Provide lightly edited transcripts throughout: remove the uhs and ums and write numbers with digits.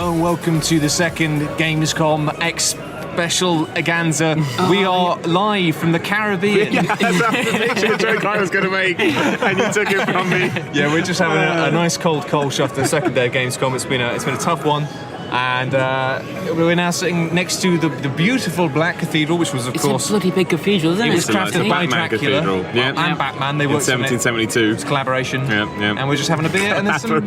Hello and welcome to the second Gamescom X Special Aganza. We are live from the Caribbean. Yeah, that's the joke I was going to make, and you took it from me. Yeah, we're just having a nice cold Kolsch after the second day of Gamescom. It's been a tough one. And we're now sitting next to the beautiful Black Cathedral, which was, of course... It's a bloody big cathedral, isn't it? It was crafted by Batman Dracula Cathedral. Yeah. and Batman. They worked in 1772. It's collaboration. Yeah. And we're just having a beer and there's some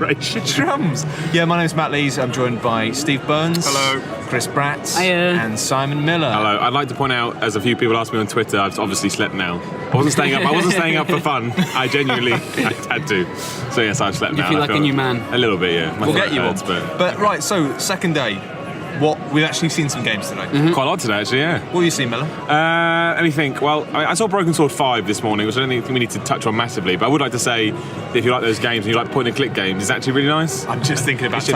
drums. Yeah, my name's Matt Lees. I'm joined by Steve Burns. Hello. Chris Bratz. Hiya. And Simon Miller. Hello. I'd like to point out, as a few people asked me on Twitter, I've obviously slept now. I wasn't staying up for fun. I genuinely had to. So yes, I've slept now. You feel like a new man. A little bit, yeah. We'll get you hurts, on. But right, so second day. We've actually seen some games today. Quite a lot today, actually, yeah. What have you seen, Miller? Let me think. Well, I saw Broken Sword 5 this morning, which I don't think we need to touch on massively, but I would like to say that if you like those games and you like point-and-click games, it's actually really nice. I'm just thinking about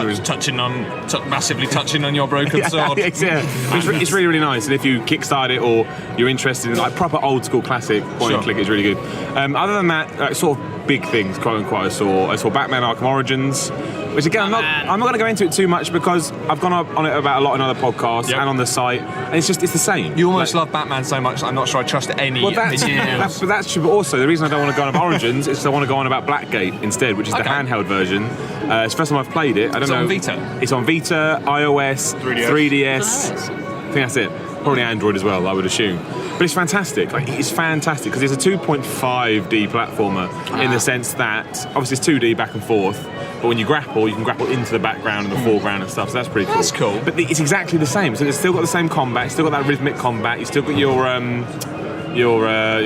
massively touching on your Broken Sword. It's really, really nice, and if you kickstart it or you're interested in like proper old-school classic point-and-click, it's really good. Other than that, sort of big things, quote-unquote, I saw Batman Arkham Origins, which again, I'm not going to go into it too much because I've gone up on it about a lot in other podcasts and on the site, and it's the same. You almost love Batman so much, I'm not sure I trust any. Well, that's true, but also the reason I don't want to go on about Origins is because I want to go on about Blackgate instead, which is the handheld version. It's the first time I've played it. I don't know. It's on Vita? It's on Vita, iOS, 3DS. I think that's it. Probably Android as well, I would assume. But it's fantastic. It's fantastic because it's a 2.5D platformer in the sense that obviously it's 2D back and forth, but when you can grapple into the background and the foreground and stuff. So that's pretty cool. That's cool. But it's exactly the same. So it's still got the same combat. It's still got that rhythmic combat. You still got your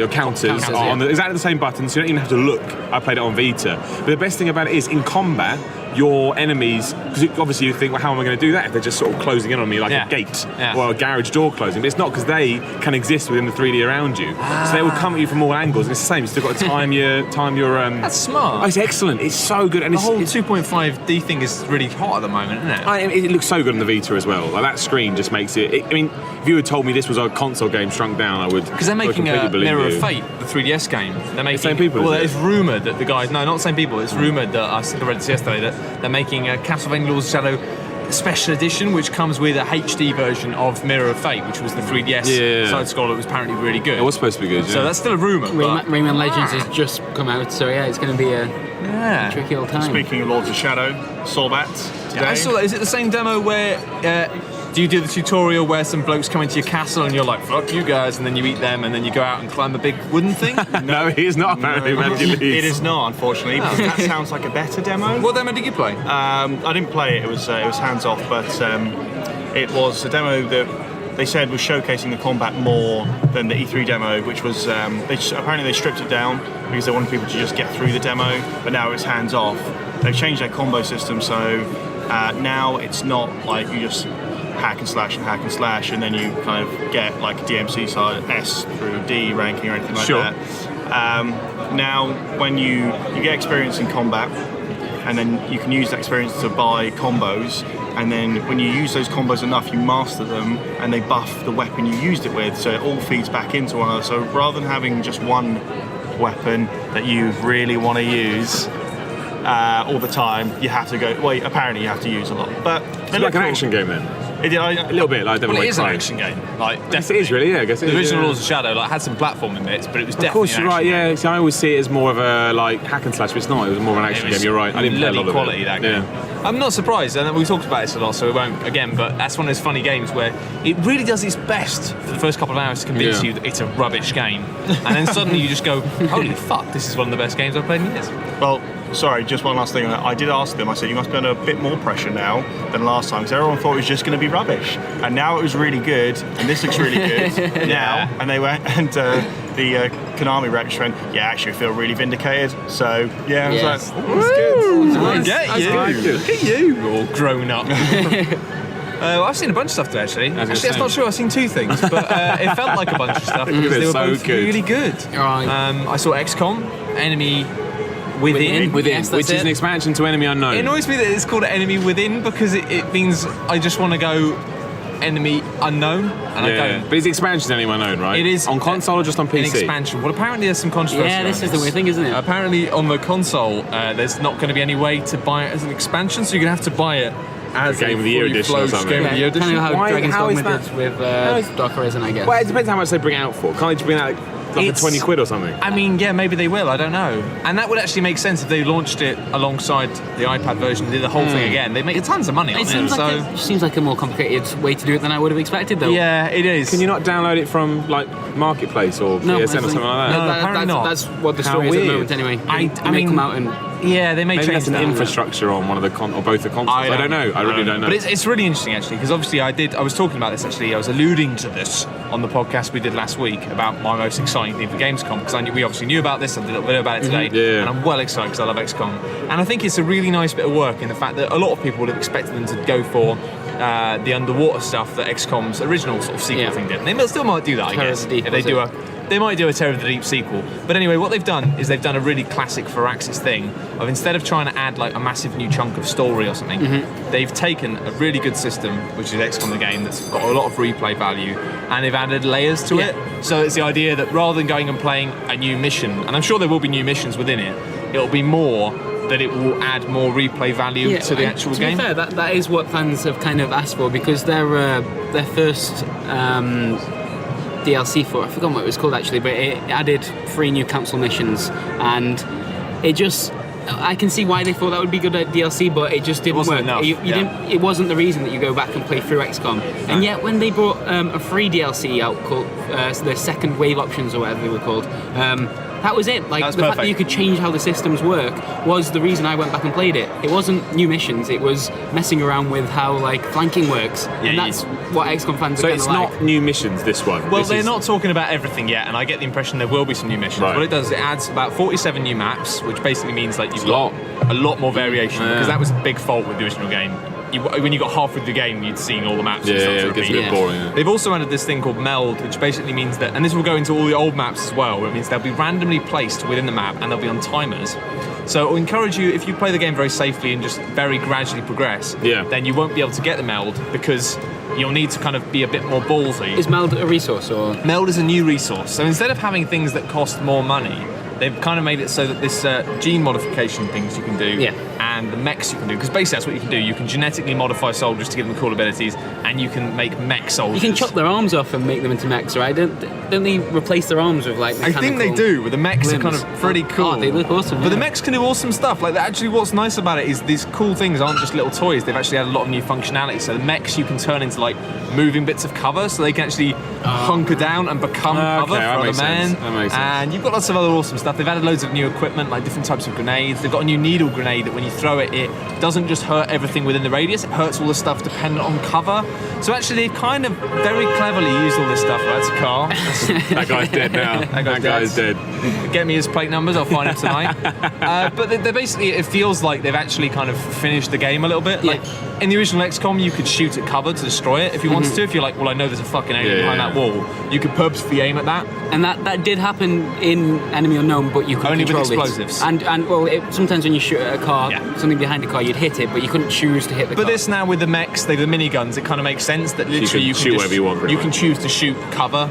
counters on exactly the same buttons. So you don't even have to look. I played it on Vita. But the best thing about it is in combat, your enemies, because obviously you think, well, how am I going to do that if they're just sort of closing in on me like a gate or a garage door closing? But it's not, because they can exist within the 3D around you. So they will come at you from all angles. And it's the same. You've still got to time your. That's smart. Oh, it's excellent. It's so good. And the whole 2.5D thing is really hot at the moment, isn't it? It looks so good on the Vita as well. Like that screen just makes it. I mean, if you had told me this was a console game shrunk down, I would. Because they're making a Mirror of Fate, the 3DS game. They're making the same people. Well, it's rumoured that the guys. No, not the same people. It's rumoured that I read this yesterday that they're making a Castlevania Lords of Shadow special edition, which comes with a HD version of Mirror of Fate, which was the 3DS side scroller. That was apparently really good. It was supposed to be good. Yeah. So that's still a rumour. Rayman Legends has just come out, so yeah, it's going to be a tricky old time. Speaking of Lords of Shadow, saw that today. I saw that. Is it the same demo where do you do the tutorial where some blokes come into your castle and you're like, fuck you guys, and then you eat them and then you go out and climb a big wooden thing? No, it is not apparently. It is not, unfortunately. But that sounds like a better demo. What demo did you play? I didn't play it. It was hands off, but it was a demo that they said was showcasing the combat more than the E3 demo, which was apparently they stripped it down because they wanted people to just get through the demo, but now it's hands off. They've changed their combo system, so now it's not like you just hack and slash, and then you kind of get like a DMC side S through D ranking or anything like that. Now, when you get experience in combat, and then you can use that experience to buy combos, and then when you use those combos enough, you master them, and they buff the weapon you used it with, so it all feeds back into one another. So rather than having just one weapon that you really want to use all the time, you have to go. Well, apparently you have to use a lot. But it's like an action game then. A little bit like Devil May Cry. It is an action game. Yes, it is really. Yeah, I guess it the is. original Lords of Shadow had some platforming bits, but it was definitely. Of course, you're right. Yeah, see, I always see it as more of a hack and slash, but it's not. It was more of an action game. You're right. I didn't play a lot of quality it. That game. Yeah. I'm not surprised, and we talked about this a lot, so we won't again. But that's one of those funny games where it really does its best for the first couple of hours to convince you that it's a rubbish game, and then suddenly you just go, "Holy fuck! This is one of the best games I've played in years." Well, sorry, just one last thing. I did ask them. I said, "You must be under a bit more pressure now than last time," because everyone thought it was just going to be rubbish, and now it was really good, and this looks really good now. And they went, and the Konami rep went, "Yeah, actually, I feel really vindicated." So yeah, I was like, "That's good." Look at you, all grown up. I've seen a bunch of stuff today, actually. Actually, that's not true. I've seen two things, but it felt like a bunch of stuff because they were both really good. Right. I saw XCOM, Enemy Within, yes, which is an expansion to Enemy Unknown. It annoys me that it's called Enemy Within because it means I just want to go Enemy Unknown, and I don't. But it's expansion to Enemy Unknown, right? It is on console or just on PC? An expansion. Well, apparently there's some controversy. Yeah, this is the weird thing, isn't it? Apparently on the console, there's not going to be any way to buy it as an expansion, so you're going to have to buy it as Game of the Year edition or something. Game of the Year edition. Kind of how Why- Dragon's how is Dogma that? did with Dark Horizon, I guess. Well, it depends how much they bring it out for. Can't they just bring out like It's- 20 quid or something? I mean, yeah, maybe they will. I don't know. And that would actually make sense if they launched it alongside the iPad version and did the whole thing again. They'd make tons of money on It it. seems like a more complicated way to do it than I would have expected, though. Yeah, it is. Can you not download it from like Marketplace or PSN or something like that? No, apparently not. That's what the How story is at the weird. moment, anyway. I They may mean, come out and Yeah, they may Maybe change that's an that. infrastructure on one of the or both the consoles. I don't know. I really don't know. But it's really interesting actually, because obviously I was talking about this actually. I was alluding to this on the podcast we did last week about my most exciting thing for Gamescom, because we obviously knew about this. I did a little video about it today, Yeah. and I'm well excited because I love XCOM. And I think it's a really nice bit of work in the fact that a lot of people would have expected them to go for the underwater stuff that XCOM's original sort of sequel thing did. And they still might do that, I Terror guess. of the Deep, If they was do it? they might do a Terror of the Deep sequel. But anyway, what they've done is they've done a really classic Firaxis thing of, instead of trying to add like a massive new chunk of story or something, they've taken a really good system, which is XCOM the game, that's got a lot of replay value, and they've added layers to it. So it's the idea that rather than going and playing a new mission, and I'm sure there will be new missions within it, it'll be more that it will add more replay value to the actual game. To be fair, that is what fans have kind of asked for, because their first DLC for, I forgot what it was called actually, but it added 3 new council missions, and it just, I can see why they thought that would be good at DLC, but it just didn't wasn't work. enough, It wasn't the reason that you go back and play through XCOM. And yet when they brought a free DLC out called the second wave options or whatever they were called, that was it. Like, That was the fact perfect. that you could change how the systems work was the reason I went back and played it. It wasn't new missions, it was messing around with how like flanking works. And that's what XCOM fans So are it's kind of like. not new missions, this one. Well, This they're is- not talking about everything yet, and I get the impression there will be some new missions. Right. What it does is it adds about 47 new maps, which basically means like you've a lot. got a lot more variation, Yeah. because that was a big fault with the original game. When you got halfway through the game, you'd seen all the maps and stuff to it gets a repeat. bit boring. Yeah. They've also added this thing called Meld, which basically means that, and this will go into all the old maps as well, where it means they'll be randomly placed within the map and they'll be on timers. So it'll encourage you, if you play the game very safely and just very gradually progress, then you won't be able to get the Meld, because you'll need to kind of be a bit more ballsy. Is Meld a resource or? Meld is a new resource. So instead of having things that cost more money, they've kind of made it so that this gene modification things you can do, and the mechs you can do, because basically that's what you can do. You can genetically modify soldiers to give them cool abilities, and you can make mech soldiers. You can chop their arms off and make them into mechs, right? Don't they replace their arms with like I think they do, but the mechs limbs? are kind of pretty cool. Oh, they look awesome. But the mechs can do awesome stuff. Like, actually, what's nice about it is these cool things aren't just little toys. They've actually had a lot of new functionality. So the mechs you can turn into like moving bits of cover, so they can actually hunker down and become cover that for other makes sense. men. That makes sense. And you've got lots of other awesome stuff. They've added loads of new equipment, like different types of grenades. They've got a new needle grenade that when you throw it, it doesn't just hurt everything within the radius. It hurts all the stuff dependent on cover. So actually, they've kind of very cleverly used all this stuff. That's a car. That guy's dead now. That guy's dead. Get me his plate numbers, I'll find him tonight. But they're basically, it feels like they've actually kind of finished the game a little bit. Like, in the original XCOM, you could shoot at cover to destroy it if you wanted to. If you're like, well, I know there's a fucking alien behind that wall, you could purposefully aim at that. And that did happen in Enemy Unknown, but you could Only with control explosives. it. And well, sometimes when you shoot at a car, something behind a car, you'd hit it, but you couldn't choose to hit the car. But this now with the mechs, the miniguns, it kind of makes sense that literally you can shoot just, wherever you want, pretty you can much. choose to shoot cover.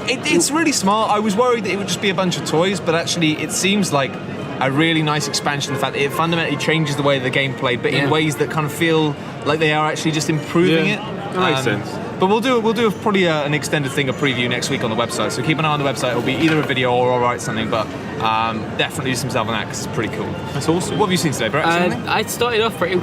It's really smart. I was worried that it would just be a bunch of toys, but actually it seems like a really nice expansion. The fact that it fundamentally changes the way the game played, but in ways that kind of feel like they are actually just improving it. That makes sense. But we'll do probably an extended thing, a preview next week on the website. So keep an eye on the website. It'll be either a video or I'll write something. But definitely do some stuff on that because it's pretty cool. That's awesome. What have you seen today, Brett? Something? I started off pretty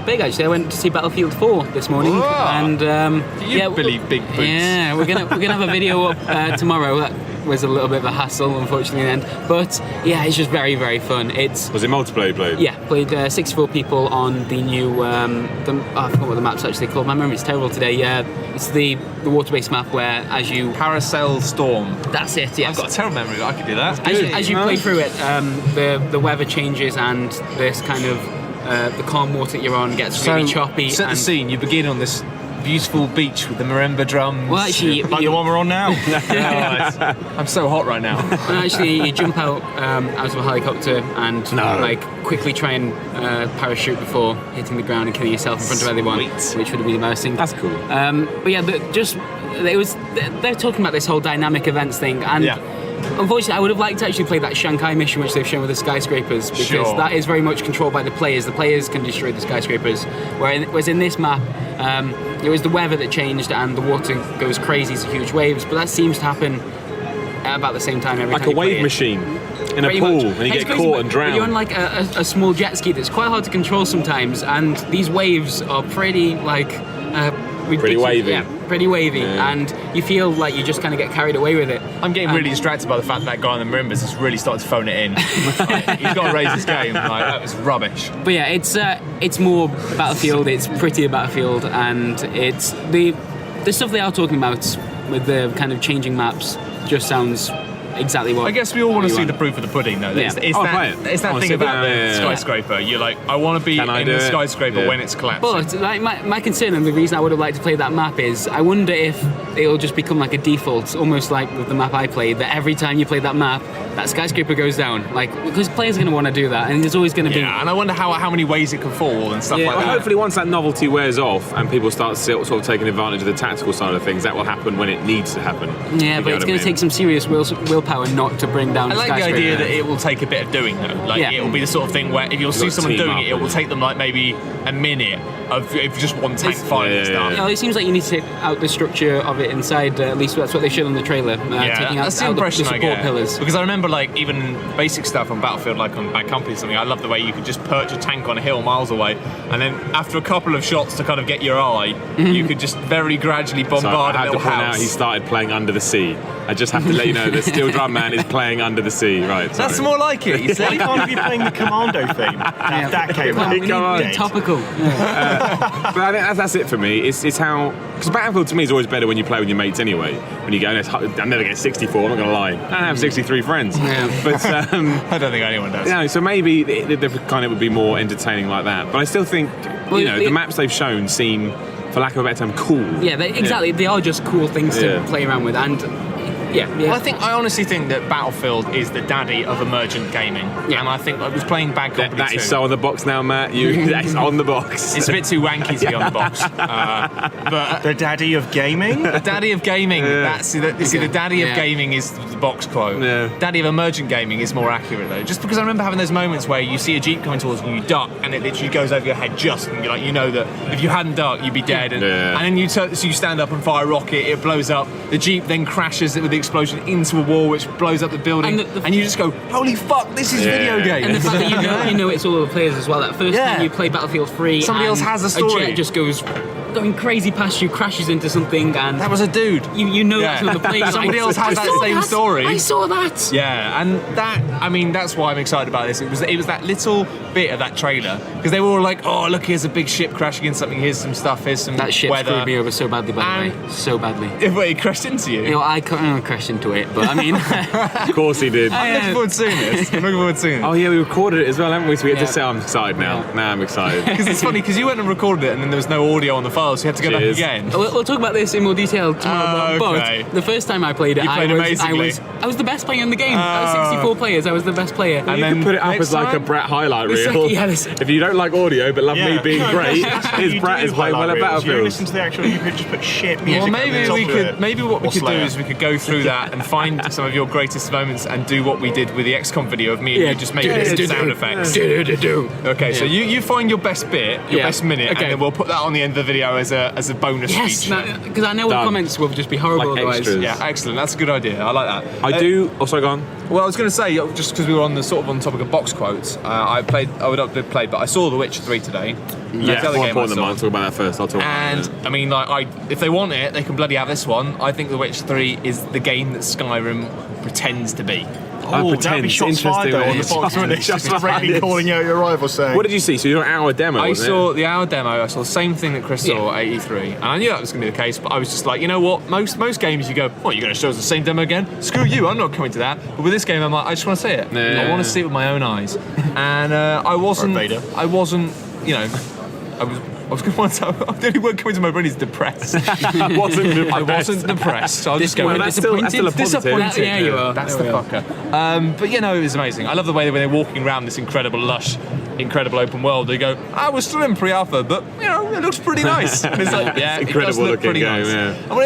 big actually. I went to see Battlefield 4 this morning, Whoa. and Billy Big Boots. Yeah, we're gonna have a video up tomorrow. That was a little bit of a hassle, unfortunately, then. But yeah, it's just very, very fun. Was it multiplayer you played? Yeah, played 64 people on the new. I forgot what the map's actually called. My memory's terrible today. Yeah, it's the water-based map where as you. Parasail Storm. That's it. Yeah. I've got a terrible memory, but I could do that. As you play through it, the weather changes and this kind of the calm water that you're on gets really choppy. Set the and scene. You begin on this beautiful beach with the marimba drums. Well, actually, Like the one we're on now. I'm so hot right now. And actually, you jump out of a helicopter and like quickly try and parachute before hitting the ground and killing yourself in front of everyone, Sweet. which would be embarrassing. That's cool. But yeah, they're talking about this whole dynamic events thing, and Unfortunately, I would have liked to actually play that Shanghai mission which they've shown with the skyscrapers, because that is very much controlled by the players. The players can destroy the skyscrapers, whereas in this map, it was the weather that changed and the water goes crazy, so huge waves, but that seems to happen at about the same time every time. Like a wave machine in a pool, and you get caught and drowned. You're on like a small jet ski that's quite hard to control sometimes, and these waves are pretty like pretty wavy. Yeah, pretty wavy, and you feel like you just kind of get carried away with it. I'm getting really distracted by the fact that guy on the marimbas has really started to phone it in. Like, he's got to raise his game. Like, that was rubbish. But yeah, it's more Battlefield. It's prettier Battlefield, and it's the stuff they are talking about with the kind of changing maps just sounds exactly what I guess we all want to see the proof of the pudding, though. It's that thing about the skyscraper. You're like, I want to be in the skyscraper when it's collapsing. But like, my concern, and the reason I would have liked to play that map is, I wonder if it'll just become like a default, almost like with the map I played, that every time you play that map, that skyscraper goes down. Like, because players are going to want to do that, and there's always going to be... Yeah, and I wonder how many ways it can fall and stuff like that. Hopefully once that novelty wears off and people start sort of taking advantage of the tactical side of things, that will happen when it needs to happen. Yeah, but it's going to take some serious willpower not to bring down I like the idea that it will take a bit of doing, though. Like, it will be the sort of thing where if you'll see someone doing it, it will take them like maybe a minute of if just one tank firing stuff. It seems like you need to take out the structure of it inside, at least that's what they showed on the trailer. Taking out, that's the impression the support pillars. Because I remember, like, even basic stuff on Battlefield, like on Bad Company or something, I love the way you could just perch a tank on a hill miles away, and then after a couple of shots to kind of get your eye, you could just very gradually bombard a little house. I have to point out he started playing Under the Sea. I just have to let you know that Steel Drum Man is playing Under the Sea, right? Sorry. That's more like it. You said, why can't you be playing the Commando theme? That came out. We need topical. But I think that's it for me. It's how, because Battlefield to me is always better when you play with your mates anyway. When you go, I'm never getting 64. I'm not gonna lie. I have 63 friends. But I don't think anyone does. So maybe the kind of would be more entertaining like that. But I still think the maps they've shown seem, for lack of a better term, cool. Yeah, exactly. They are just cool things to play around with, and Well, I honestly think that Battlefield is the daddy of emergent gaming. And I think I was playing Bad Company That is so on the box now, Matt. That's on the box. It's a bit too wanky to be on the box. But the daddy of gaming? The daddy of gaming. The daddy of gaming is the box quote. Daddy of emergent gaming is more accurate, though. Just because I remember having those moments where you see a Jeep coming towards you and you duck, and it literally goes over your head just, and you're like, you know that if you hadn't ducked, you'd be dead. And then you stand up and fire a rocket, it blows up. The Jeep then crashes with the explosion into a wall, which blows up the building, and you just go, holy fuck, this is video game. And the fact that you know it's all the players as well. That first time you play Battlefield 3, somebody else has a story. A jet just goes going crazy past you, crashes into something, and that was a dude. You know that's another player. Somebody else has that same story. I saw that. Yeah, and that's why I'm excited about this. It was that little bit of that trailer, because they were all like, oh look, here's a big ship crashing into something, here's some stuff, here's some that ship weather. Screwed me over so badly, by the way, so badly. Wait, it crashed into you? I crashed into it, but I mean, of course he did. I'm looking forward to seeing this. I'm looking forward to seeing it. Oh yeah, we recorded it as well, haven't we? So we get to say I'm excited now. Now I'm excited. Because it's funny, because you went and recorded it, and then there was no audio on the file, so you had to go back again. We'll talk about this in more detail tomorrow. But the first time I played it, I was the best player in the game. I was 64 players. I was the best player. And then put it up as like a Brett highlight reel. If you don't like audio but love me being great, Brett is playing well at Battlefield. You listen to the actual, you could just put shit music. Well, maybe what we could do is we could go through that and find some of your greatest moments and do what we did with the XCOM video of me and you just making sound effects. Okay, so you find your best bit, your best minute, and then we'll put that on the end of the video as a bonus feature. Because I know the comments will just be horrible otherwise. Yeah, excellent. That's a good idea. I like that. I do. Oh, sorry, go on. Well, I was going to say, just because we were on the topic of box quotes, I would not have played, but I saw The Witcher 3 today. Yeah, more important than mine. I'll talk about that first. I mean, if they want it, they can bloody have this one. I think The Witcher 3 is the game that Skyrim pretends to be. That'd be shots fired though on the box, wouldn't it? Just directly calling out your rival saying. What did you see? So you're an hour demo, I saw the hour demo, I saw the same thing that Chris saw at E3, and I knew that was going to be the case, but I was just like, you know what, most games you go, what, you're going to show us the same demo again? Screw you, I'm not coming to that. But with this game, I'm like, I just want to see it. I want to see it with my own eyes. And I wasn't, you know, I was going to say, the only word coming to my brain is depressed. I wasn't depressed. So I'll just go, that's still a positive. Disappointed. Yeah, you are. That's the fucker. But you know, it was amazing. I love the way when they're walking around this incredible lush incredible open world. They go, we're still in pre-alpha, but you know, it looks pretty nice. And it's like, yeah, it does look pretty nice. I mean,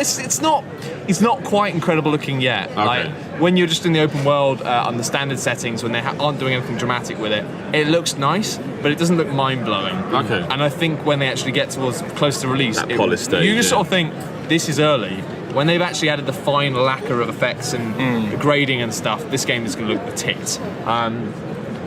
it's not quite incredible looking yet. Okay. Like when you're just in the open world on the standard settings, when they aren't doing anything dramatic with it, it looks nice, but it doesn't look mind-blowing. Okay. And I think when they actually get towards close to release, That polished stage, you just sort of think this is early. When they've actually added the fine lacquer of effects and grading and stuff, this game is going to look a tit.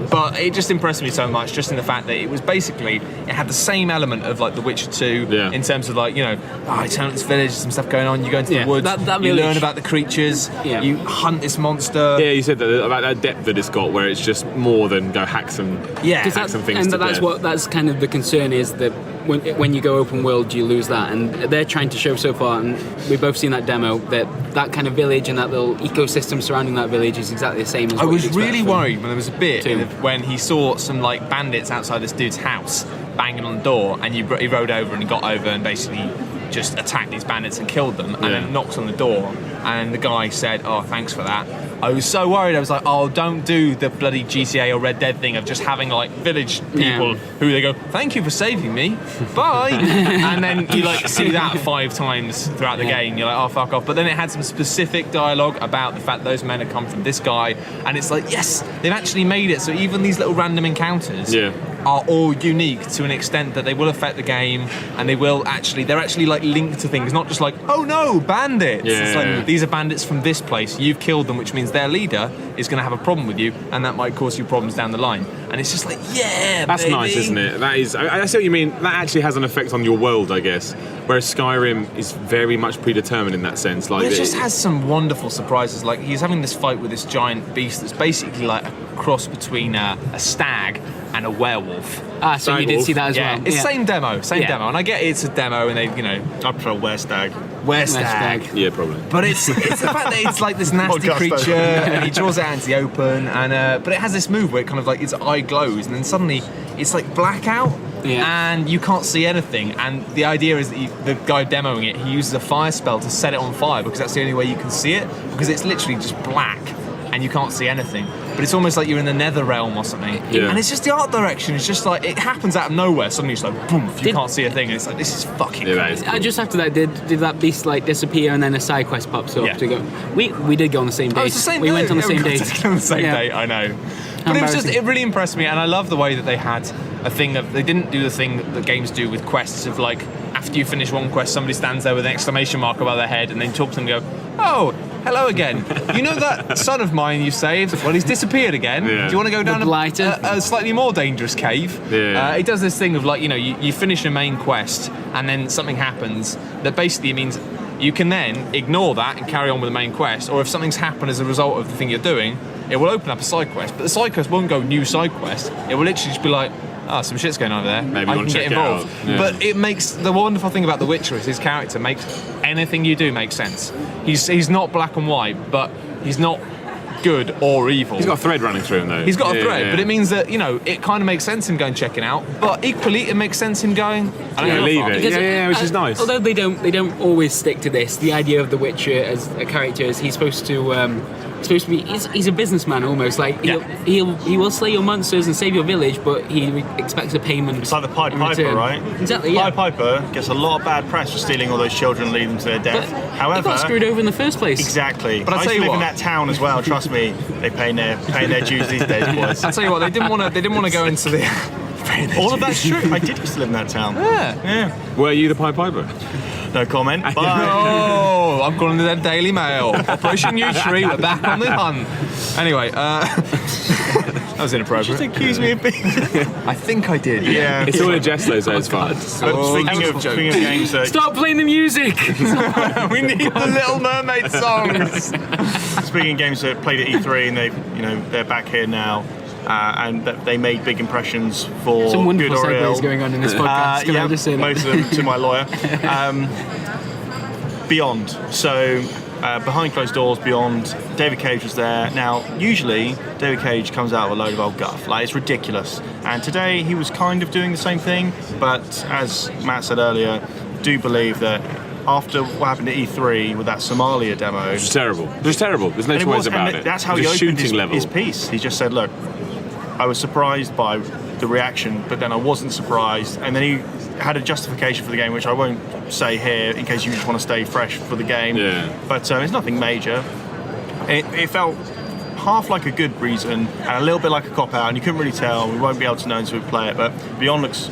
But it just impressed me so much, just in the fact that it was basically, it had the same element of like The Witcher 2 in terms of like, you know, you turn up this village, some stuff going on, you go into the woods, you learn about the creatures, you hunt this monster. Yeah, you said that about that depth that it's got, where it's just more than go hack some things. And to that's death. that's kind of the concern, is that when you go open world, you lose that, and they're trying to show so far, and we've both seen that demo, that kind of village and that little ecosystem surrounding that village is exactly the same as I what was you'd expect really from worried when there was a bit two. when he saw some like bandits outside this dude's house banging on the door, and he rode over and he got over and basically just attacked these bandits and killed them, and then knocks on the door, and the guy said, "Oh, thanks for that." I was so worried. I was like, "Oh, don't do the bloody GTA or Red Dead thing of just having like village people who they go, thank you for saving me, bye," and then you like see that 5 times throughout the game. You're like, "Oh, fuck off!" But then it had some specific dialogue about the fact those men had come from this guy, and it's like, yes, they've actually made it so even these little random encounters are all unique to an extent that they will affect the game, and they're actually like linked to things, not just like, oh no, bandits. It's like, these are bandits from this place, you've killed them, which means their leader is going to have a problem with you, and that might cause you problems down the line. And it's just like, that's baby. Nice, isn't it? That is. I see what you mean. That actually has an effect on your world, I guess. Whereas Skyrim is very much predetermined in that sense. Like, it just has some wonderful surprises. Like he's having this fight with this giant beast that's basically like a cross between a stag and a werewolf. So you did see that as well. It's same demo, and I get it's a demo, and they, you know, I prefer werestag. Werestag. Yeah, probably. But it's the fact that it's like this nasty creature, and he draws it out into the open, and but it has this move where it kind of like its eye glows, and then suddenly it's like blackout. And you can't see anything, and the idea is that the guy demoing it, he uses a fire spell to set it on fire, because that's the only way you can see it, because it's literally just black and you can't see anything, but it's almost like you're in the nether realm or something. And it's just the art direction, it's just like it happens out of nowhere, suddenly it's like boom, you can't see a thing, and it's like, this is fucking crazy. Just after that, did that beast like disappear, and then a side quest pops up to go? We did go on the same day. It's the same we day. went on the same day. On the same day, I know. But it really impressed me, and I love the way that they had a thing of, they didn't do the thing that games do with quests of like, after you finish one quest, somebody stands there with an exclamation mark above their head, and then talk to them and go, "Oh, hello again. You know that son of mine you saved? Well, he's disappeared again. Do you want to go down a slightly more dangerous cave?" It does this thing of like, you know, you finish a main quest, and then something happens that basically means you can then ignore that and carry on with the main quest, or if something's happened as a result of the thing you're doing, it will open up a side quest, but the side quest won't go new side quest. It will literally just be like, "Oh, some shit's going on over there. Maybe I you want can to get check involved." it out. But it makes, the wonderful thing about The Witcher is his character makes anything you do make sense. He's not black and white, but he's not good or evil. He's got a thread running through him, though. He's got a thread, but it means that, you know, it kind of makes sense him going checking out, but equally it makes sense him going, I don't leave know. it. Which is nice. Although they don't always stick to this. The idea of the Witcher as a character is he's supposed to be, he's a businessman almost. Like he will slay your monsters and save your village, but he expects a payment. It's like the Pied Piper, right? Exactly. Pied Piper gets a lot of bad press for stealing all those children and leading them to their death. However, he got screwed over in the first place. Exactly. But I used tell to you live in what, that town as well. Trust me, they paying their dues these days, boys. I'll tell you what, they didn't want to go into the All of that's true. I did used to live in that town. Yeah. Were you the Pied Piper? No comment. Bye. Oh, I'm calling the Daily Mail. Operation New Tree, we're back on the hunt. Anyway, that was inappropriate. Just accuse me of being. I think I did. Yeah. It's all a jest, though, so it's fine. Speaking of games that. Stop playing the music. We need the Little Mermaid songs. Speaking of games that played at E3 and they're back here now. And they made big impressions for some wonderful good or ill. segues going on in this podcast. Most of them to my lawyer. Beyond. So behind closed doors, Beyond. David Cage was there. Now, usually David Cage comes out with a load of old guff. Like, it's ridiculous. And today he was kind of doing the same thing. But as Matt said earlier, do believe that after what happened at E3 with that Somalia demo, It's terrible. Just terrible. There's no two ways about it. That's how he Just opened shooting level. his piece. He just said, "Look, I was surprised by the reaction, but then I wasn't surprised. And then he had a justification for the game, which I won't say here in case you just want to stay fresh for the game. Yeah. But it's nothing major. It felt half like a good reason and a little bit like a cop-out, and you couldn't really tell. We won't be able to know until we play it, but Beyond looks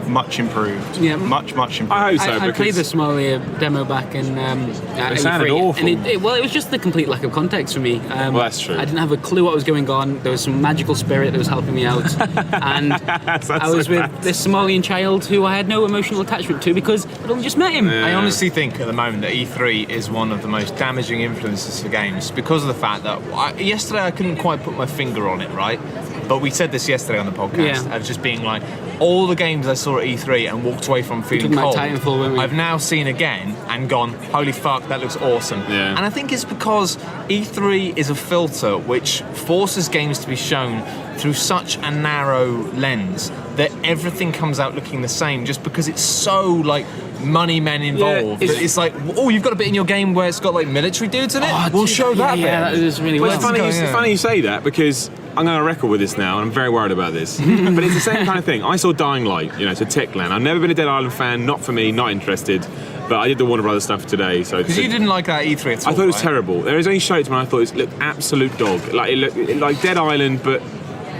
much improved. Yeah. Much improved. I hope so. I played the Somalia demo back in It sounded E3, awful. and it was just the complete lack of context for me. Well, that's true. I didn't have a clue what was going on. There was some magical spirit that was helping me out, and I was with this Somalian child who I had no emotional attachment to because I'd only just met him. I honestly think at the moment that E3 is one of the most damaging influences for games because of the fact that yesterday I couldn't quite put my finger on it, right? But we said this yesterday on the podcast, of just being like, all the games I saw at E3 and walked away from feeling cold, Titanfall, weren't we? I've now seen again and gone, holy fuck, that looks awesome. Yeah. And I think it's because E3 is a filter which forces games to be shown through such a narrow lens that everything comes out looking the same just because it's so like money men involved. Yeah, it's like, oh, you've got a bit in your game where it's got like military dudes in it? We'll show that bit. Yeah, that is really Well, well. it's funny you say that because I'm going to record with this now, and I'm very worried about this. But it's the same kind of thing. I saw Dying Light, it's a Techland. I've never been a Dead Island fan, not for me, not interested. But I did the Warner Brothers stuff today, so Because you didn't like that E3 at all. I thought it was right? terrible. There was only showed it to me, and I thought it looked absolute dog. Like it looked like Dead Island, but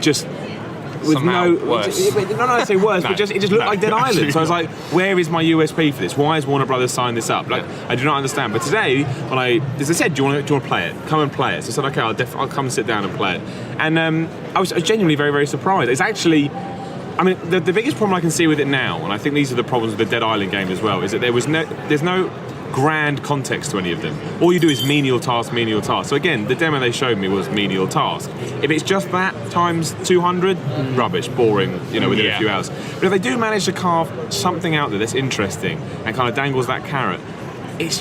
just with Somehow no. worse. No, I say worse, No. but it just looked like Dead Island. So I was not. like, where is my USP for this? Why has Warner Brothers signed this up? Like, I do not understand. But today, as I said, do you want to play it? Come and play it. So I said, okay, I'll come and sit down and play it. And I was genuinely very, very surprised. It's actually. I mean, the biggest problem I can see with it now, and I think these are the problems with the Dead Island game as well, is that there's no grand context to any of them. All you do is menial task, menial task. So again, the demo they showed me was menial task. If it's just that times 200, rubbish, boring, within a few hours. But if they do manage to carve something out there that's interesting and kind of dangles that carrot, it's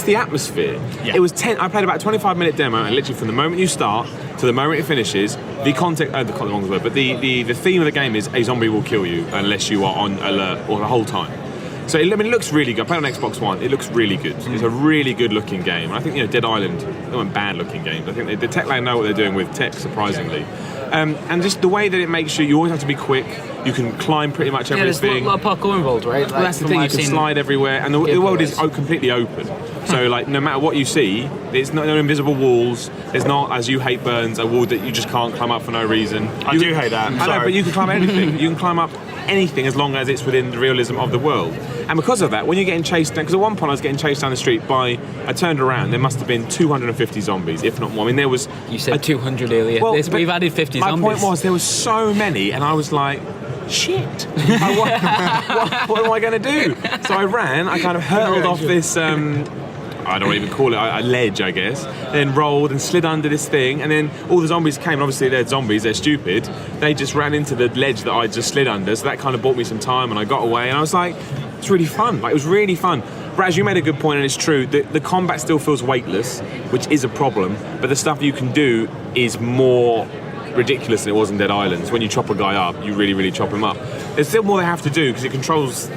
the atmosphere. Yeah. It was I played about a 25-minute demo, and literally from the moment you start to the moment it finishes, the context, but the theme of the game is a zombie will kill you unless you are on alert all the whole time. So it looks really good. I played on Xbox One. It looks really good. It's a really good-looking game. And I think Dead Island, they weren't bad-looking games. I think the Techland know what they're doing with tech, surprisingly. And just the way that it makes you always have to be quick. You can climb pretty much everything. There's a lot of parkour involved, right? Well, that's the thing. You can slide everywhere, and the world is completely open. So, no matter what you see, there's no invisible walls. There's not, as you hate Burns, a wall that you just can't climb up for no reason. I do hate that. I know, but you can climb anything. You can climb up anything as long as it's within the realism of the world. And because of that, when you're getting chased down, because at one point I was getting chased down the street I turned around, there must have been 250 zombies, if not more. I mean, there was. You said 200 earlier. We've added 50 zombies. My point was, there was so many, and I was like, shit. what am I going to do? So I ran, I kind of hurtled off this. I don't even call it a ledge, I guess. Then rolled and slid under this thing, and then all the zombies came. And obviously, they're zombies; they're stupid. They just ran into the ledge that I just slid under. So that kind of bought me some time, and I got away. And I was like, it's really fun. Like, it was really fun. Raz, you made a good point, and it's true. The combat still feels weightless, which is a problem. But the stuff you can do is more ridiculous than it was in Dead Island. When you chop a guy up, you really, really chop him up. There's still more they have to do because it controls.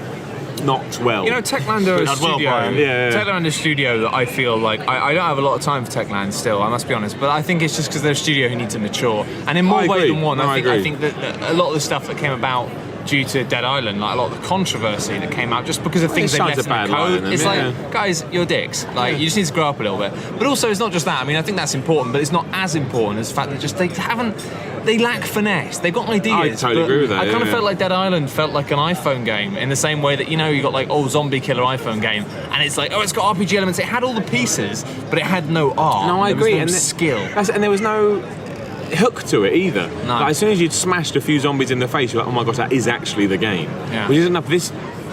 Not well. Techland are a Not well, studio. Brian. Yeah. Techland are a studio that I feel like I don't have a lot of time for Techland still. I must be honest, but I think it's just because they're a studio who need to mature, and in more ways than one. I think that a lot of the stuff that came about due to Dead Island, like a lot of the controversy that came out just because of things they left in the code. It's like, guys, you're dicks. Like, you just need to grow up a little bit. But also, it's not just that. I mean, I think that's important, but it's not as important as the fact that just they lack finesse. They've got ideas. I totally agree with that. I kind of felt like Dead Island felt like an iPhone game in the same way that, you got like, zombie killer iPhone game, and it's like, it's got RPG elements. It had all the pieces, but it had no art. No, I agree. There was no skill. And there was no hook to it either. No. Like, as soon as you'd smashed a few zombies in the face, you're like, oh my gosh, that is actually the game. Yeah. Which isn't enough.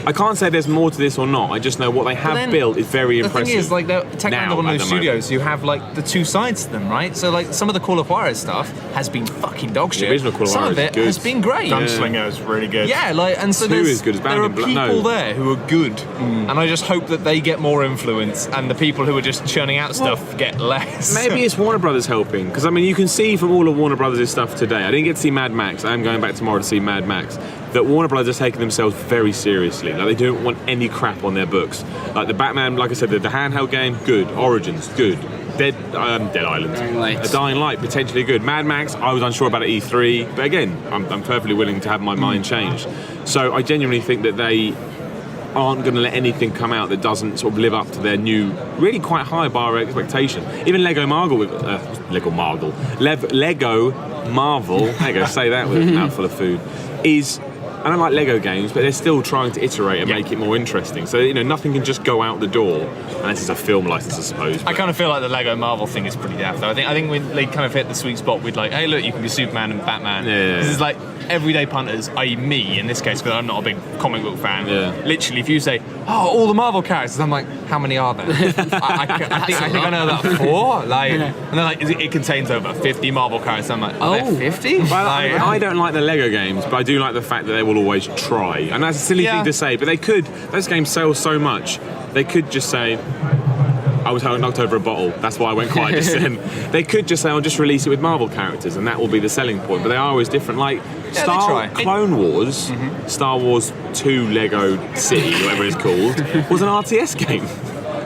I can't say there's more to this or not. I just know what they have built is very impressive. The thing is, like, Techland are one of those studios who have like the two sides to them, right? So like some of the Call of Juarez stuff has been fucking dog shit. The original Call of some Juarez of it is has been great. Gunslinger is really good. Yeah, like, and so Two is good as there are Bound in people Blood. there who are good, and I just hope that they get more influence, and the people who are just churning out stuff get less. Maybe it's Warner Brothers helping, because I mean, you can see from all of Warner Brothers' stuff today. I didn't get to see Mad Max. I am going back tomorrow to see Mad Max. That Warner Brothers are taking themselves very seriously. Like, they don't want any crap on their books. Like the Batman, like I said, the handheld game, good. Origins, good. Dead Island. Dying Light. A Dying Light, potentially good. Mad Max, I was unsure about at E3, but again, I'm perfectly willing to have my mind changed. So I genuinely think that they aren't going to let anything come out that doesn't sort of live up to their new, really quite high bar of expectation. Even Lego Marvel, Lego Marvel, there you go, say that with a mouthful of food, is, I don't like Lego games, but they're still trying to iterate and make it more interesting. So, nothing can just go out the door, unless it's a film license, I suppose. I kind of feel like the Lego Marvel thing is pretty daft, though. I think they kind of hit the sweet spot with like, hey, look, you can be Superman and Batman. Yeah. This is like everyday punters, i.e. me in this case, because I'm not a big comic book fan. Yeah. Literally, if you say, oh, all the Marvel characters, I'm like, how many are there? I think I know about 4. Like, and then like, it contains over 50 Marvel characters. I'm like, are there 50? Well, I don't like the Lego games, but I do like the fact that they will always try. And that's a silly thing to say, but they could. Those games sell so much. They could just say, I was knocked over a bottle, that's why I went quiet just then. They could just say, I'll just release it with Marvel characters, and that will be the selling point. But they are always different. Like Clone Wars, Star Wars 2 Lego City, whatever it's called, was an RTS game.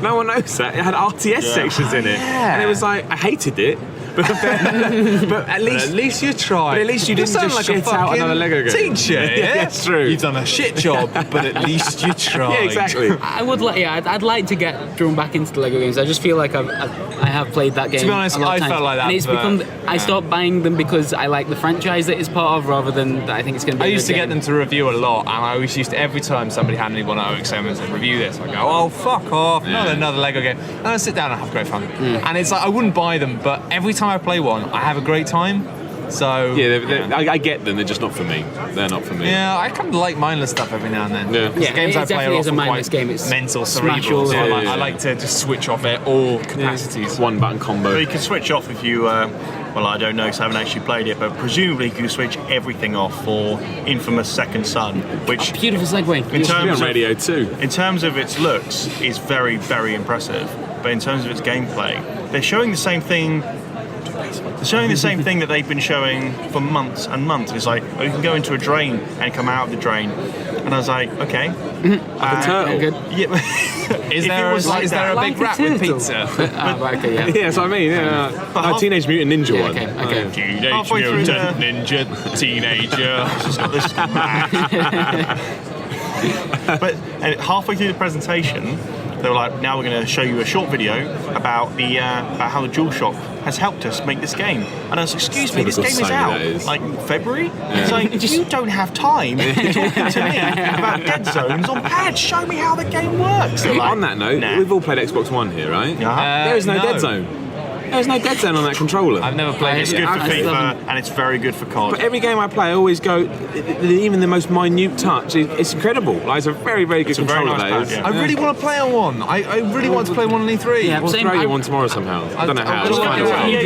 No one knows that. It had RTS sections in it. And it was like, I hated it. But at least you tried. But at least you didn't just like shit out another Lego game. Teacher, yeah, it's true. You've done a shit job, but at least you tried. Yeah, exactly. I'd like to get drawn back into the Lego games. I just feel like I have played that game. To be honest, a lot I of times. felt like that. And it's become. I stopped buying them because I like the franchise that it's part of, rather than that I think it's going to be. I used to get them to review a lot, and I always used to, every time somebody handed me one at OXM and said, review this, I go, oh, fuck off, not another Lego game. And I sit down and have great fun. And it's like, I wouldn't buy them, but every time I play one, I have a great time. So I get them. They're just not for me. They're not for me. Yeah, I kind of like mindless stuff every now and then. Yeah, games I play are often a mindless quite game. It's mental, cerebral. So I like to just switch off at all capacities. One button combo. But you can switch off if you. Well, I don't know because I haven't actually played it, but presumably you can switch everything off for Infamous Second Son, which beautiful segue. in terms on radio too. In terms of its looks, is very, very impressive. But in terms of its gameplay, they're showing the same thing. They're showing the same thing that they've been showing for months and months. It's like, oh, you can go into a drain and come out of the drain. And I was like, okay. Like a turtle. Yeah. Is there a big rat with pizza? Okay, yeah. Yeah, that's what I mean. Yeah. Teenage Mutant Ninja one. Okay. Teenage Halfway through Mutant Ninja Teenager. But halfway through the presentation, they were like, now we're going to show you a short video about how the DualShock has helped us make this game. And I was like, excuse me, this game is out like February? It's like, you don't have time talking to me about dead zones on pads. Show me how the game works. Like, on that note, we've all played Xbox One here, right? There is no dead zone. There's no dead zone on that controller. I've never played it. It's good for FIFA and it's very good for COD. But every game I play, I always go, even the most minute touch, it's incredible. Like, it's a very, very good controller. Nice pad, I really want to play on one. I really want to play one on E3. Yeah, We'll throw you one tomorrow somehow. I don't know how. We'll find a way. And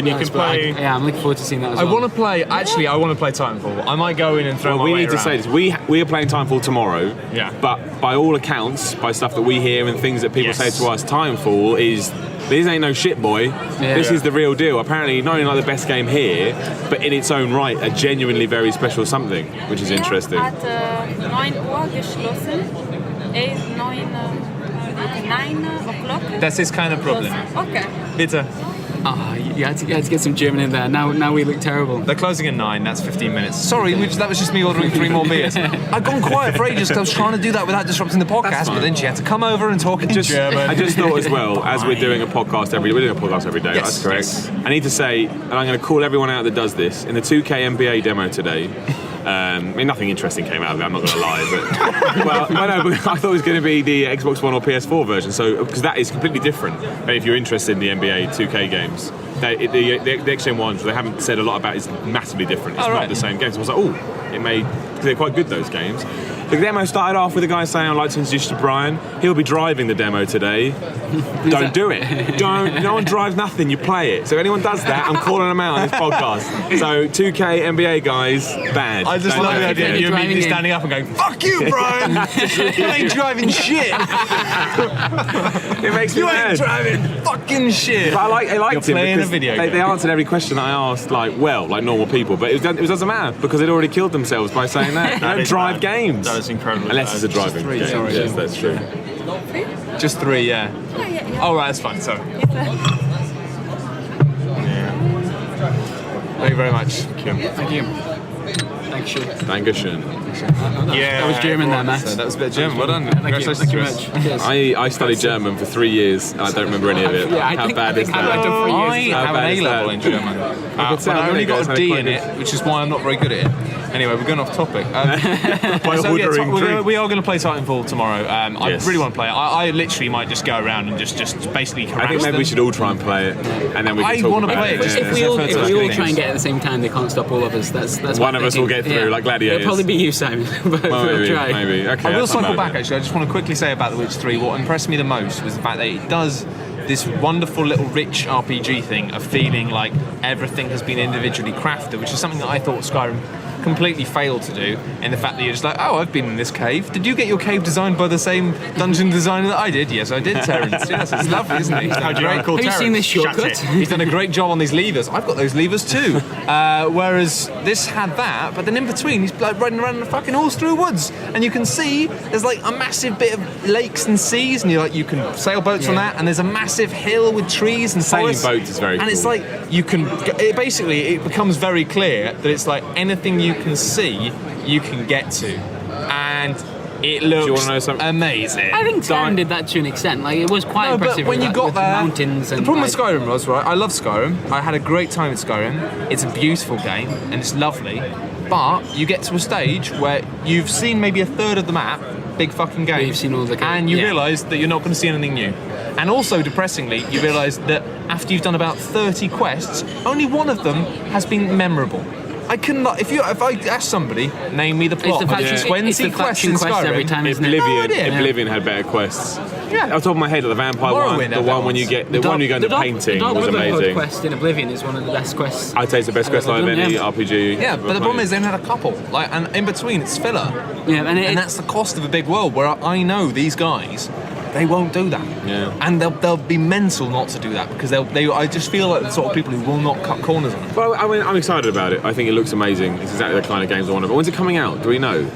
you can play. Yeah, I'm looking forward to seeing that as well. I want to play. Actually, I want to play Titanfall. I might go in and throw. Well, we need to say this. We are playing Titanfall tomorrow. Yeah. But by all accounts, by stuff that we hear and things that people say to us, Titanfall is. This ain't no shit, boy. This is the real deal. Apparently, not only like the best game here, but in its own right, a genuinely very special something, which is interesting. At 9 Uhr geschlossen. 9 o'clock. Das ist keine Problem. Okay. Bitte. You had to get some German in there. Now we look terrible. They're closing at 9. That's 15 minutes. Sorry, that was just me ordering 3 more beers. I'd gone quiet for ages because I was trying to do that without disrupting the podcast, but then she had to come over and talk in German. I just thought as well, as we're doing a podcast every day, Yes, that's correct. yes. I need to say, and I'm going to call everyone out that does this, in the 2K NBA demo today, I mean, nothing interesting came out of it, I'm not going to lie, but I thought it was going to be the Xbox One or PS4 version, so because that is completely different. If you're interested in the NBA 2K games, the XGen ones, they haven't said a lot about, is massively different. It's not the same game. So I was like, because they're quite good, those games. The demo started off with a guy saying, I'd like to introduce you to Brian. He'll be driving the demo today. Don't do it. No one drives nothing, you play it. So if anyone does that, I'm calling them out on this podcast. So 2K NBA guys, bad. I just love the idea of you immediately standing up and going, fuck you, Brian! You ain't driving shit! It makes me mad. You ain't driving fucking shit! But I liked You're him playing because a video game. they answered every question that I asked like normal people, but it doesn't matter because they'd already killed themselves by saying that. They don't drive games. That is incredible. Unless it's a driving game. Sorry. Yes, that's true. Just 3, yeah. Yeah. Oh, right, that's fine, sorry. you very much. Thank you. Dankeschön. Yeah, That was German there, Matt. So that was a bit of German. Well done. Thank you. Congratulations, Thank you Chris. very much. Cheers. I studied German for 3 years and I don't remember any of it. Yeah, I How think- bad I is think I've that? done 3 years. I How have an bad is A-level that? in German, but I only got a D in it, which is why I'm not very good at it. Anyway, we're going off topic. By So yeah, ordering drinks. we are going to play Titanfall tomorrow. I Yes. really want to play it. I literally might just go around and just basically harass I think maybe them. we should all try and play it, and then we can I talk wanna about play it, just Yeah. If we all Feelings. try and get it at the same time, they can't stop all of us. That's One what of I'm us will thinking. get through, like gladiators. It'll probably be you, Simon. But Well, we'll maybe, try. maybe. Okay, I will that's not cycle bad. back actually. I just want to quickly say about The Witcher 3, what impressed me the most was the fact that it does this wonderful little rich RPG thing of feeling like everything has been individually crafted, which is something that I thought Skyrim completely failed to do, in the fact that you're just like, oh, I've been in this cave. Did you get your cave designed by the same dungeon designer that I did? Yes, I did, Terence. Yes, it's lovely, isn't it? He's done a great- Call Have you seen this Terence. shortcut? Shut it. He's done a great job on these levers. I've got those levers too. Whereas this had that, but then in between, he's like riding around in a fucking horse through woods, and you can see there's like a massive bit of lakes and seas, and you can sail boats on that, and there's a massive hill with trees and Sailing forests. boats is very And it's cool. like you can. It becomes very clear that it's like anything you can see, you can get to, and it looks wanna know something? amazing. I think Skyrim did that to an extent. Like it was quite No, impressive. but when with you that- got with there, mountains and the problem with like, Skyrim was, right, I love Skyrim. I had a great time at Skyrim. It's a beautiful game and it's lovely, but you get to a stage where you've seen maybe a third of the map, big fucking game, You've seen all the game, and you yeah. realise that you're not going to see anything new. And also, depressingly, you realise that after you've done about 30 quests, only one of them has been memorable. I cannot. If I ask somebody, name me the plot. the of faction- 20 it's the quests faction in quest Skyrim. every time, isn't it? No idea. Oblivion had better quests. Yeah. Off the top of my head, the vampire one, Morrowind the had one better when you ones. get the one you go into painting the was Brotherhood amazing. quest in Oblivion is one of the best quests. I'd say it's the best quest line of I've ever any done, RPG. Yeah, but the problem is they only had a couple, like, and in between it's filler. Yeah, And that's the cost of a big world where I know these guys, they won't do that. Yeah. And they'll be mental not to do that because I just feel like the sort of people who will not cut corners on it. Well, I mean, I'm excited about it. I think it looks amazing. It's exactly the kind of games I want. But when's it coming out? Do we know?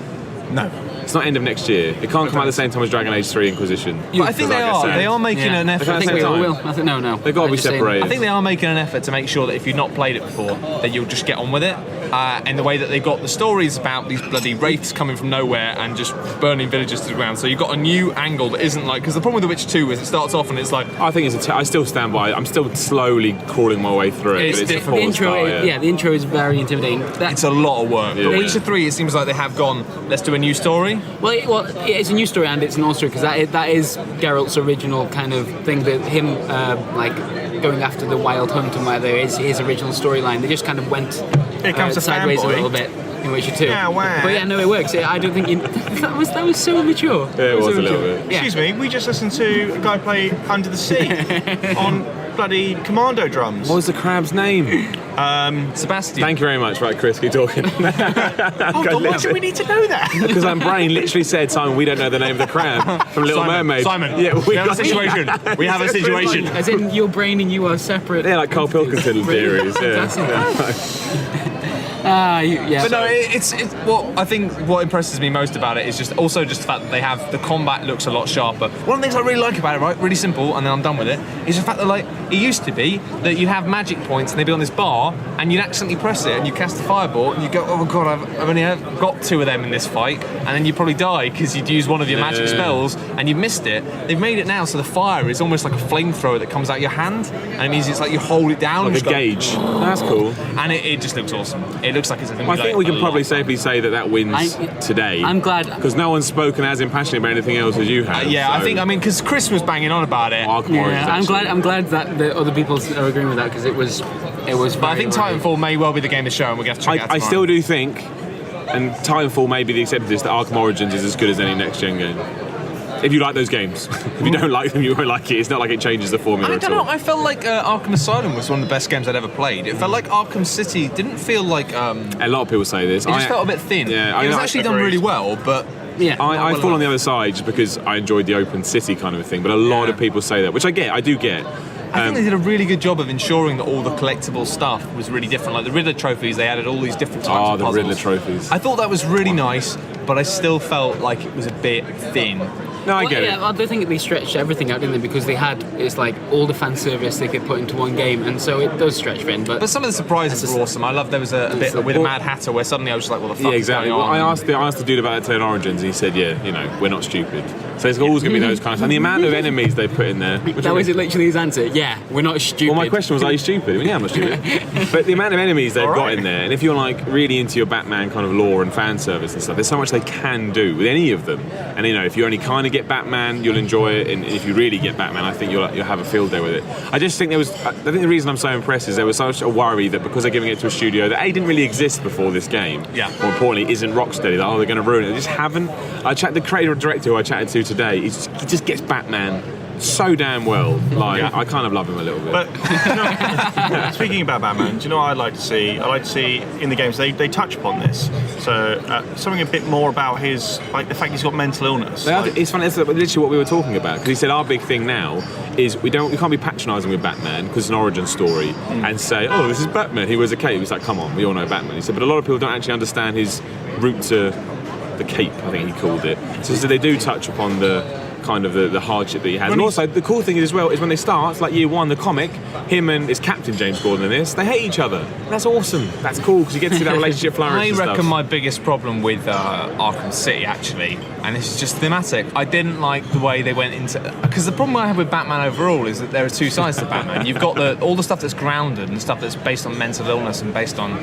No. It's not end of next year. It can't come out at the same time as Dragon Age 3 Inquisition. But I think Like I said. they are making Yeah. an I effort. think we same all time. will. I think no. They've got to I'm be just saying- separated. I think they are making an effort to make sure that if you've not played it before, that you'll just get on with it. In the way that they've got the stories about these bloody wraiths coming from nowhere and just burning villages to the ground. So you've got a new angle that isn't like, because the problem with The Witcher 2 is it starts off and it's like, I think I still stand by it. I'm still slowly crawling my way through it. It's but it's different. a The forced intro, start, yeah, the intro is very intimidating. it's a lot of work. Yeah. But Witcher 3, it seems like they have gone, let's do a new story. It's a new story and it's an old story because that is Geralt's original kind of thing. That him like going after the Wild Hunt and where there is his original storyline. They just kind of went Here comes a sideways fanboy. a little bit in Witcher 2. Yeah, wow. But yeah, no, it works. I don't think that was so mature. Yeah, it was so a little mature. bit. Yeah. Excuse me, we just listened to a guy play Under the Sea on bloody commando drums. What was the crab's name? Sebastian. Thank you very much. Right, Chris, keep talking. Hold on, why do we need to know that? Because my brain literally said, Simon, we don't know the name of the crab from Little Mermaid. Simon, Yeah, we have a situation. We have a situation. As in your brain and you are separate. Yeah, like Carl Pilkington theories. Yeah. Yeah. But no, it's what I think what impresses me most about it is just also just the fact that they have the combat looks a lot sharper. One of the things I really like about it, right, really simple, and then I'm done with it, is the fact that like it used to be that you'd have magic points and they'd be on this bar and you'd accidentally press it and you cast a fireball and you go, oh god, I've only got 2 of them in this fight, and then you'd probably die because you'd used one of your magic spells and you missed it. They've made it now so the fire is almost like a flamethrower that comes out your hand, and it means it's like you hold it down, Like just a go, gauge. That's cool. and it just looks awesome. It looks like it's a thing. I think we can probably safely say that wins today. I'm glad. Because no one's spoken as impassioned about anything else as you have. Yeah, so- I mean, because Chris was banging on about it. Arkham Origins, Yeah, actually. I'm glad that the other people are agreeing with that because it was. But I think Titanfall may well be the game of the show, and we're going to have to check it out I tomorrow. still do think, and Titanfall may be the exception to this, that Arkham Origins is as good as any next-gen game. If you like those games. If you don't like them, you won't like it. It's not like it changes the formula I at don't know. all. I felt like Arkham Asylum was one of the best games I'd ever played. It felt like Arkham City didn't feel like. It A lot of people say this. just felt a bit thin. Yeah, it was I actually done agreed. really well, but Yeah. I well fall on the enough. other side just because I enjoyed the open city kind of a thing. But a lot Yeah. of people say that, which I get. I do get. I think they did a really good job of ensuring that all the collectible stuff was really different. Like the Riddler trophies, they added all these different types of the puzzles. Riddler trophies. I thought that was really nice, but I still felt like it was a bit thin. No, I get it. I do think they stretched everything out, didn't they? Because it's like all the fan service they could put into one game, and so it does stretch thin. But some of the surprises were awesome. I love there was a bit with a Mad Hatter where suddenly I was just like, what the fuck Yeah, exactly. is going Well, on? I asked the dude about Turn Origins, and he said, yeah, we're not stupid. So there's always going to be those kind of... And the amount of enemies they put in there... that was literally his answer. Yeah, we're not stupid. Well, my question was, are you stupid? I mean, yeah, I'm not stupid. But the amount of enemies they've got in there, and if you're like really into your Batman kind of lore and fan service and stuff, there's so much they can do with any of them. And if you only kind of get Batman, you'll enjoy it. And if you really get Batman, I think you'll have a field day with it. I just think I think the reason I'm so impressed is there was such a worry that because they're giving it to a studio that didn't really exist before this game. Yeah. More importantly, isn't Rocksteady. That they're going to ruin it. They just haven't. The creator and director who I chatted to today, he just gets Batman so damn well. Like, I kind of love him a little bit. But speaking about Batman, do you know what I'd like to see? I'd like to see in the games they touch upon this. So something a bit more about his, like the fact he's got mental illness. It's funny. It's literally what we were talking about, because he said our big thing now is we can't be patronising with Batman because it's an origin story and say, oh, this is Batman. He wears a cape. It's like, come on, we all know Batman. He said, but a lot of people don't actually understand his route to the cape, I think he called it. So they do touch upon the kind of the hardship that he has. And also, the cool thing is as well is when they start, it's like year one, the comic, him and it's Captain James Gordon in this, they hate each other. That's awesome. That's cool because you get to see that relationship flourish. I reckon my biggest problem with Arkham City, actually, and this is just thematic, I didn't like the way they went into... Because the problem I have with Batman overall is that there are two sides to Batman. You've got all the stuff that's grounded and stuff that's based on mental illness and based on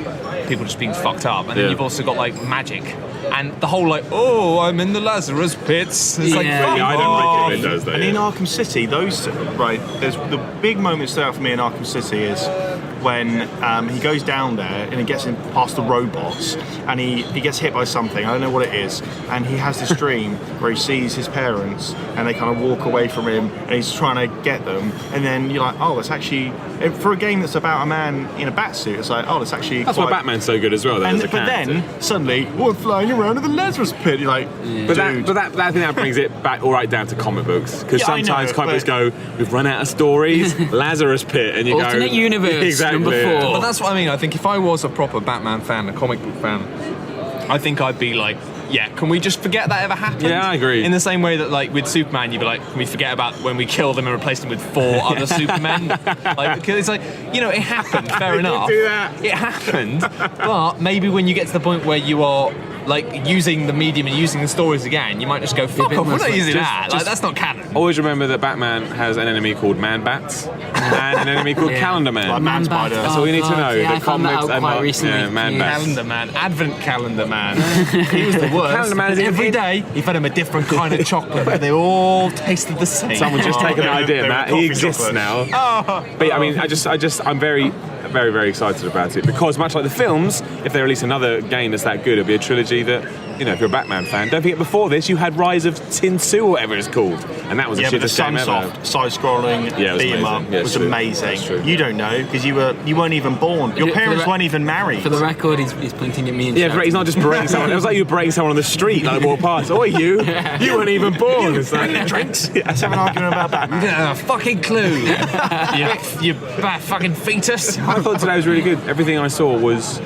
people just being fucked up. And then you've also got, like, magic. And the whole, like, oh, I'm in the Lazarus pits. It's like, I don't think it does that. And in Arkham City, there's the big moment that stood out for me in Arkham City is when he goes down there and he gets in past the robots and he gets hit by something, I don't know what it is, and he has this dream where he sees his parents and they kind of walk away from him and he's trying to get them, and then you're like, oh, that's actually, for a game that's about a man in a bat-suit, it's like, oh, that's actually That's why Batman's so good as well, though, as a but character. then, suddenly, we're flying around in the Lazarus pit, you're like, But I think that brings it back all right down to comic books, because Yeah, I know, sometimes comic books but- go, we've run out of stories, Lazarus Pit, and you Alternate go... universe, exactly. number 4. But that's what I mean. I think if I was a proper Batman fan, a comic book fan, I think I'd be like, yeah, can we just forget that ever happened? Yeah, I agree. In the same way that, like, with Superman, you'd be like, can we forget about when we killed him and replaced him with 4 other Supermen? Like, because it's like, it happened, fair enough. do that. It happened, but maybe when you get to the point where you are, like, using the medium and using the stories again, you might just go, fuck off, we're not using that. Like, that's not canon. Always remember that Batman has an enemy called Man-Bats and an enemy called Calendar Man. Like Man Spider. Bat. That's all you need to know. Yeah, The I found that comics out are quite not- recently. yeah, Man-Bats. Calendar Man, Advent Calendar Man. He was the worst. Calendar Man is Every day, he fed him a different kind of chocolate, but they all tasted the same. Someone's just taken they the were- idea, they were Matt. coffee He exists chocolate. now. But I mean, I'm very, very, very excited about it, because much like the films, if they release another game that's that good, it'll be a trilogy that, if you're a Batman fan, don't forget before this you had Rise of Tin Tzu or whatever it's called, and that was Yeah, a but the shittest game ever. Sunsoft side-scrolling Yeah, it was beat 'em up amazing. Yeah, was it's true. amazing. That's true. You don't know because you weren't even born. Your For the parents re- weren't even married. For the record, he's pointing at me and Yeah, shouting. he's not just berating someone. It was like you were berating someone on the street, like walk past. Oh, you weren't even born. It's like, drinks. Let's have an argument about Batman. You don't have a fucking clue. you fucking fetus. I thought today was really good. Everything I saw was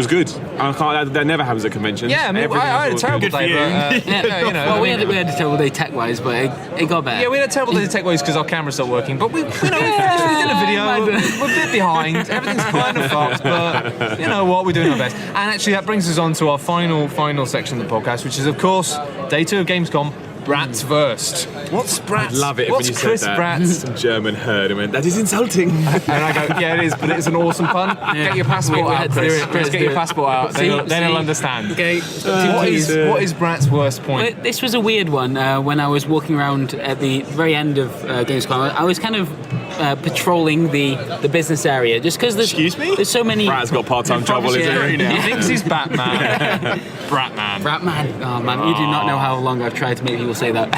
good. That never happens at conventions. Yeah, I mean, Everything I had a saw was terrible good. for day, you. but Well, we had a terrible day tech-wise, but it got better. yeah, we had a terrible day to take ways because our camera's not working. But we did a video. We're a bit behind. Everything's kind of fucked, but you know what? We're doing our best. And actually, that brings us on to our final section of the podcast, which is, of course, day 2 of Gamescom. Bratz Verst. What's Bratz? I love it What's when you Chris said that. Bratz? Some German heard and went, that is insulting. And I go, yeah, it is, but it's an awesome pun. Get your passport We out, had to do Chris. it. Chris, get your passport out. Then he'll understand. Okay. What is Bratt's worst point? Well, this was a weird one. When I was walking around at the very end of Gamescom, I was kind of patrolling the business area, just because there's so many. Brad's got a part-time job, is Yeah. it? He thinks he's Batman. Bratman. Bratman. Oh man, you do not know how long I've tried to make people say that.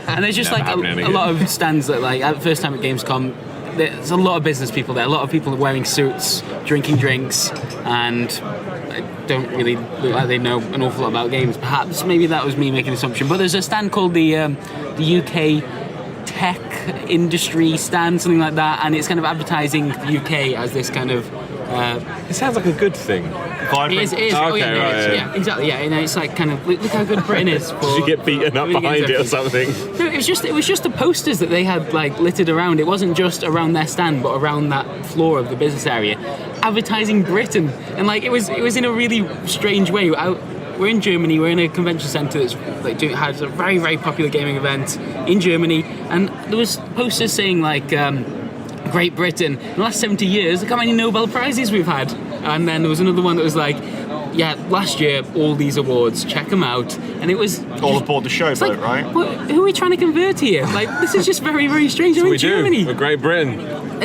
And there's just Never like happening a again. lot of stands that, like, at the first time at Gamescom, there's a lot of business people there. A lot of people wearing suits, drinking drinks, and don't really look like they know an awful lot about games. Perhaps maybe that was me making an assumption. But there's a stand called the UK Tech Industry stand, something like that, and it's kind of advertising the UK as this kind of It sounds like a good thing. Vibrant. It is. Oh, Oh, yeah, okay, no, right, it's, yeah. yeah, exactly. Yeah, and it's like kind of look how good Britain is. For Did you get beaten up video behind games it or everything. something? No, it was just the posters that they had like littered around. It wasn't just around their stand, but around that floor of the business area, advertising Britain, and like it was in a really strange way. We're in Germany. We're in a convention centre that's like has a very, very popular gaming event in Germany, and there was posters saying like. Great Britain. In the last 70 years, look how many Nobel Prizes we've had. And then there was another one that was like, yeah, last year, all these awards, check them out. And it was... All aboard the showboat, like, right? Who are we trying to convert here? Like, this is just very, very strange. We're in Germany. We're Great Britain.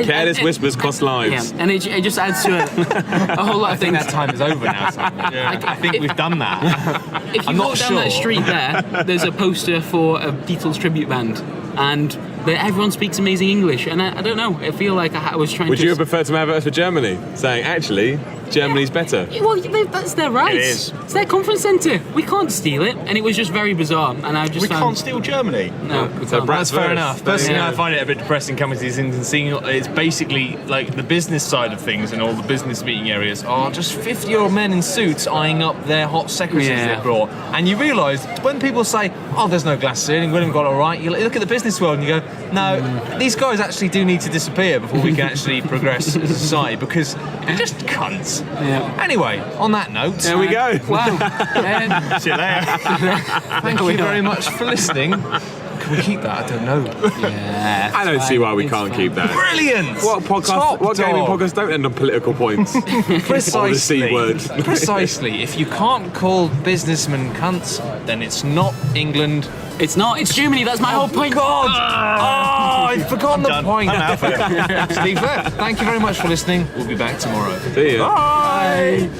Careless whispers cost lives. Yeah, and it just adds to a whole lot of I think things. that time is over now, Simon. I think we've done that. If you I'm walk not down that sure. street there's a poster for a Beatles tribute band. And everyone speaks amazing English. And I don't know, I feel like I was trying Would to... you have preferred some adverts for Germany? Saying, actually, Germany's better. Well, that's their right. It is. It's their conference centre. We can't steal it, and it was just very bizarre. And I just We found, can't steal Germany. No, we So can't. Brad- That's fair verse. enough. Personally, Yeah. I find it a bit depressing coming to these things and seeing it's basically like the business side of things and all the business meeting areas are just 50-year-old men in suits eyeing up their hot secretaries Yeah. they brought. And you realise when people say, "Oh, there's no glass ceiling, William got it all right," you look at the business world and you go, "No, these guys actually do need to disappear before we can actually progress as a society because they're just cunts." Yeah. Anyway, on that note, There we go. Wow. See you later. thank you very much for listening. Can we keep that? I don't know. Yeah, I don't see why we it's can't fine. keep that. Brilliant! What podcast? Top What gaming dog. podcasts don't end on political points? Precisely. Or the C word. Precisely. If you can't call businessmen cunts, then it's not England. It's not. It's Germany. That's my whole point. God! Oh, I've forgotten the done. point. I'm out for it. Steve, thank you very much for listening. We'll be back tomorrow. See ya. Bye.